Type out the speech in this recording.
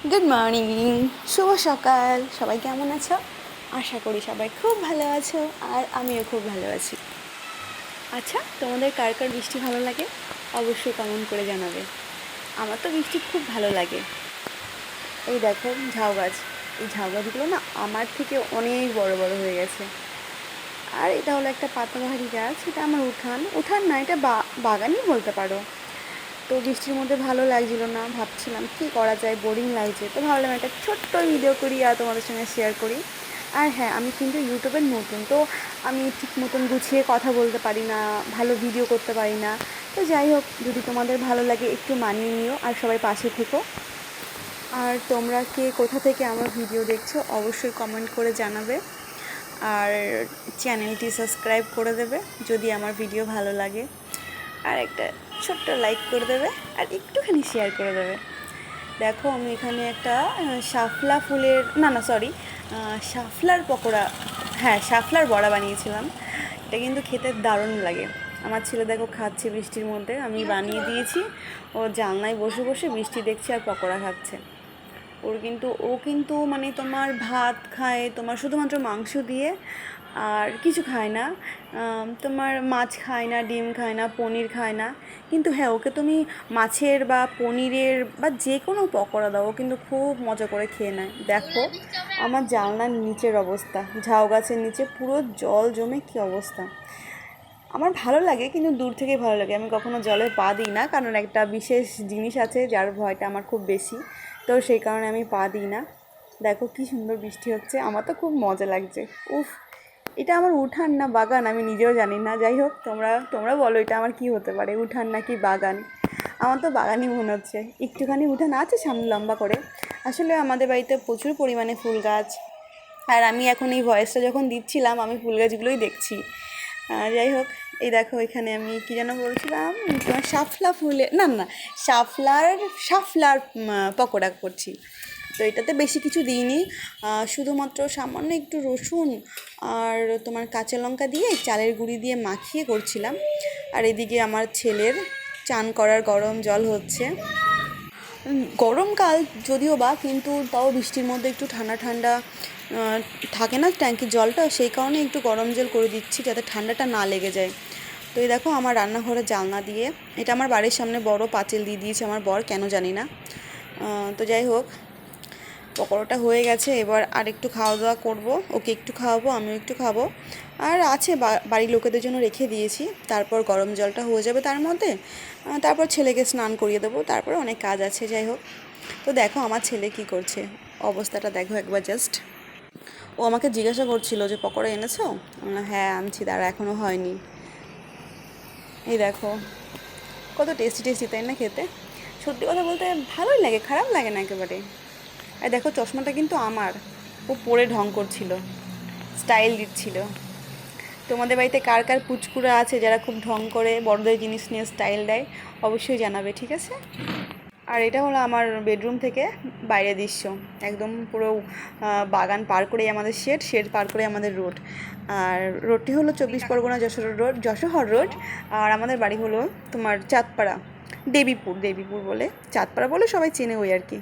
Good morning, শুভ সকাল। সবাই কেমন আছো? আশা করি সবাই খুব ভালো আছো, আর আমিও খুব ভালো আছি। আচ্ছা, তোমাদের কার কার বৃষ্টি ভালো লাগে অবশ্যই কমেন্ট করে জানাবে। আমার তো বৃষ্টি খুব ভালো লাগে। এই দেখো ঝাউ গাছ, এই ঝাউ গাছগুলো না আমার থেকে অনেক বড় বড় হয়ে গেছে। আর এটা হলো একটা পাতাবাহারি গাছ, এটা আমার উঠান উঠান না, এটা বাগানই বলতে পারো। তো বৃষ্টির মধ্যে ভালো লাগছিল না, ভাবছিলাম কী করা যায়, বোরিং লাগছে, তো ভাবলাম একটা ছোট্ট ভিডিও করি আর তোমাদের সঙ্গে শেয়ার করি। আর হ্যাঁ, আমি কিন্তু ইউটিউবের নতুন, তো আমি ঠিক মতন গুছিয়ে কথা বলতে পারি না, ভালো ভিডিও করতে পারি না। তো যাই হোক, যদি তোমাদের ভালো লাগে একটু মানিয়ে নিও, আর সবাই পাশে থেকো। আর তোমরা কে কোথা থেকে আমার ভিডিও দেখছো অবশ্যই কমেন্ট করে জানাবে। আর চ্যানেলটি সাবস্ক্রাইব করে দেবে যদি আমার ভিডিও ভালো লাগে, আর একটা ছোট্ট লাইক করে দেবে, আর একটুখানি শেয়ার করে দেবে। দেখো আমি এখানে একটা শাপলা ফুলের শাপলার পকোড়া, হ্যাঁ শাপলার বড়া বানিয়েছিলাম। এটা কিন্তু খেতে দারুণ লাগে। আমার ছেলে দেখো খাচ্ছে বৃষ্টির মধ্যে, আমি বানিয়ে দিয়েছি। ও জানলায় বসে বসে বৃষ্টি দেখছে আর পকোড়া খাচ্ছে। ও কিন্তু মানে তোমার ভাত খায় তোমার শুধুমাত্র মাংস দিয়ে, আর কিছু খায় না। তোমার মাছ খায় না, ডিম খায় না, পনির খায় না। কিন্তু হ্যাঁ, ওকে তুমি মাছের বা পনিরের বা যে কোনো পকোড়া দাও, ও কিন্তু খুব মজা করে খেয়ে নেয়। দেখো আমার জানলার নিচের অবস্থা, ঝাউ গাছের নিচে পুরো জল জমে কী অবস্থা। আমার ভালো লাগে, কিন্তু দূর থেকেই ভালো লাগে। আমি কখনো জলে পা দিই না, কারণ একটা বিশেষ জিনিস আছে যার ভয়টা আমার খুব বেশি, তো সেই কারণে আমি পা দিই না। দেখো কি সুন্দর বৃষ্টি হচ্ছে, আমার তো খুব মজা লাগছে। উফ, এটা আমার উঠান না বাগান আমি নিজেও জানি না। যাই হোক, তোমরা তোমরা বলো এটা আমার কি হতে পারে, উঠান নাকি বাগান? আমার তো বাগানই মনে হচ্ছে। একটুখানি উঠান আছে সামনে লম্বা করে। আসলে আমাদের বাড়িতে প্রচুর পরিমাণে ফুল গাছ, আর আমি এখন এই ভয়েসটা যখন দিচ্ছিলাম আমি ফুল গাছগুলোই দেখছি। যাই হোক, এই দেখো এখানে আমি কী যেন বলছিলাম, তোমার শাপলা ফুলে না না শাপলার শাপলার পকোড়া করছি। তো এটাতে বেশি কিছু দিইনি, শুধুমাত্র সামান্য একটু রসুন আর তোমার কাঁচা লঙ্কা দিয়ে চালের গুঁড়ি দিয়ে মাখিয়ে করছিলাম। আর এদিকে আমার ছেলের চান করার গরম জল হচ্ছে। গরমকাল যদিও বা, কিন্তু তাও বৃষ্টির মধ্যে একটু ঠান্ডা ঠান্ডা থাকে না ট্যাঙ্কির জলটা, সেই কারণে একটু গরম জল করে দিচ্ছি যাতে ঠান্ডাটা না লেগে যায়। তো এই দেখো আমার রান্নাঘরের জানলা দিয়ে, এটা আমার বাড়ির সামনে বড় পাঁচিল দিয়ে দিয়েছে আমার বর, কেন জানি না। তো যাই হোক, পকোড়াটা হয়ে গেছে, এবার আর একটু খাওয়া দাওয়া করবো, ওকে একটু খাওয়াবো, আমিও একটু খাবো। আর আছে বাড়ির লোকেদের জন্য রেখে দিয়েছি, তারপর গরম জলটা হয়ে যাবে তার মধ্যে, তারপর ছেলেকে স্নান করিয়ে দেবো, তারপর অনেক কাজ আছে। যাই হোক, তো দেখো আমার ছেলে কি করছে, অবস্থাটা দেখো একবার জাস্ট। ও আমাকে জিজ্ঞাসা করছিল যে পকোড়া এনেছো? হ্যাঁ আনছি, দাঁড়া এখনও হয়নি। এই দেখো কত টেস্টি টেস্টি, তাই না খেতে? সত্যি কথা বলতে ভালোই লাগে, খারাপ লাগে না একেবারে। আর দেখো চশমাটা কিন্তু আমার, ও পরে ঢং করছিল, স্টাইল দিচ্ছিল। তোমাদের বাড়িতে কার কার পুচকুরা আছে যারা খুব ঢং করে, বড়দের জিনিস নিয়ে স্টাইল দেয়, অবশ্যই জানাবে, ঠিক আছে? আর এটা হলো আমার বেডরুম থেকে বাইরের দৃশ্য, একদম পুরো বাগান পার করেই আমাদের শেড পার করে আমাদের রোড। আর রোডটি হলো 24 পরগনা যশোহর রোড। আর আমাদের বাড়ি হলো তোমার চাঁদপাড়া, দেবীপুর বলে, চাঁদপাড়া বলে সবাই চেনে ওই আর কি।